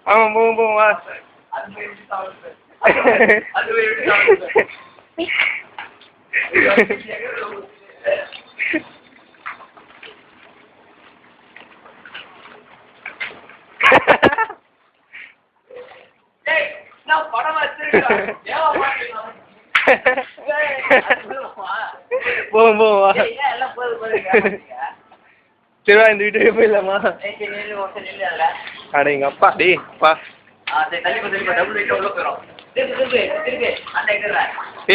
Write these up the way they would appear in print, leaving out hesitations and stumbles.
ஆமா போவோம் போவோம் வா. போவோம் போவோம் வா. சரிவா இந்த வீட்டுக்கு போயிடலாமா? அட எங்க அப்பா டேய் அப்பா.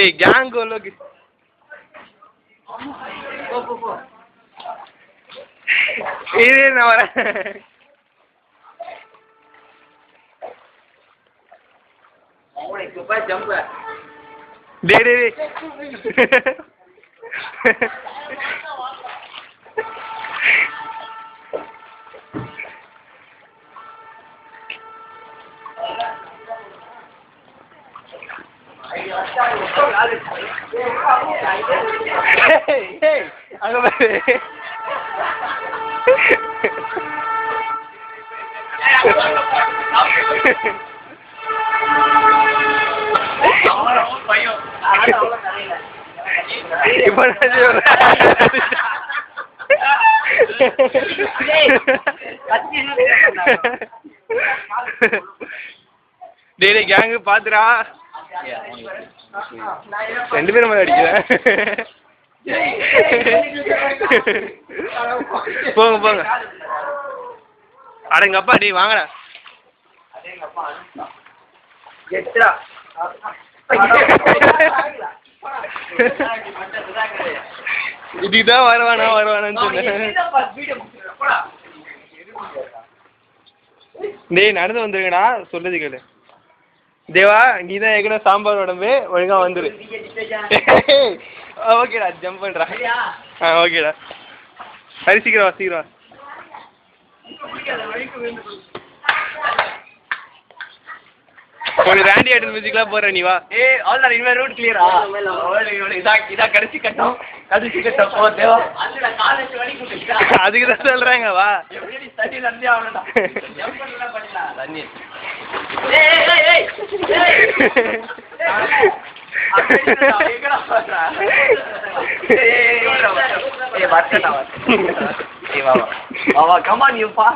ஏய் கேங் உள்ளோக்கு இது நான் வரேன். டேய் டேய் அங்க பாரு. இப்ப டேய் கேங்கு பாத்துடா. ரெண்டு பேரும் மேல அடிக்கிறேன். போங்க போங்க. அடங்க அப்பா டேய் வாங்கடா. இதுதான் வருவானா வருவானான்னு சொன்னேன். டேய் நடந்து வந்துருங்கடா சொல்றது கேளு. தேவா நீதான் ஏற்கனவே சாம்பார் உடம்பு ஒழுங்கா வந்துரு. ஓகேடா ஜம்ப் பண்றா. ஓகேடா சரி சீக்கிரம் வா சீக்கிரம் வா. ஒரு ராண்டி ஆட்டன் மியூசிக்லாம் போடுற நீ வா. அவ்வளோ இனிமேல் ரூட் கிளியரா? இதான் கடைசி கட்டம் கடைசி கட்டம் போ தேவா. அதுக்கு தான் சொல்றாங்க வா. கமான் யூ பா.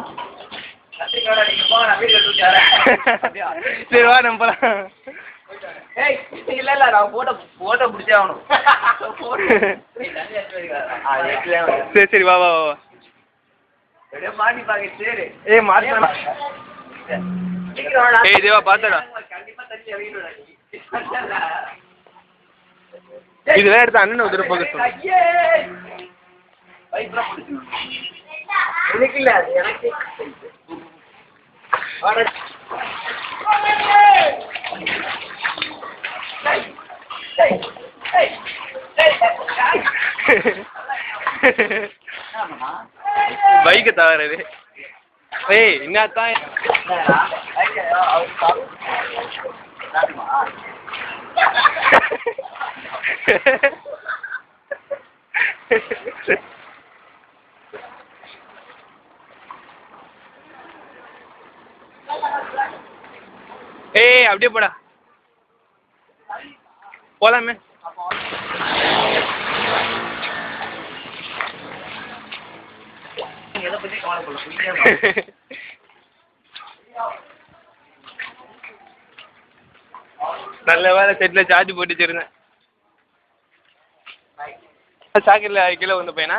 சரி வா நம்ம போலாம். இல்ல இல்ல நான் போட்டோ பிடிச்சே ஆகணும். சரி சரி வா வா வா. மாட்டி பாக்க சரி. ஏய் மாட்டா. ஏய் தேவா பாத்தடா. இதுல எடுத்து அண்ணன் உதற போக சொல்லு. எனக்கு இல்ல எனக்கு. பைக்கு தவறது. ஏய் என்னத்தான் ஏய் அப்படியே போடா போலாமே. நல்ல வேலை செட்ல சார்ஜ் போட்டு வச்சிருந்தேன். சாக்கெட்ல கீழே வந்து பையனா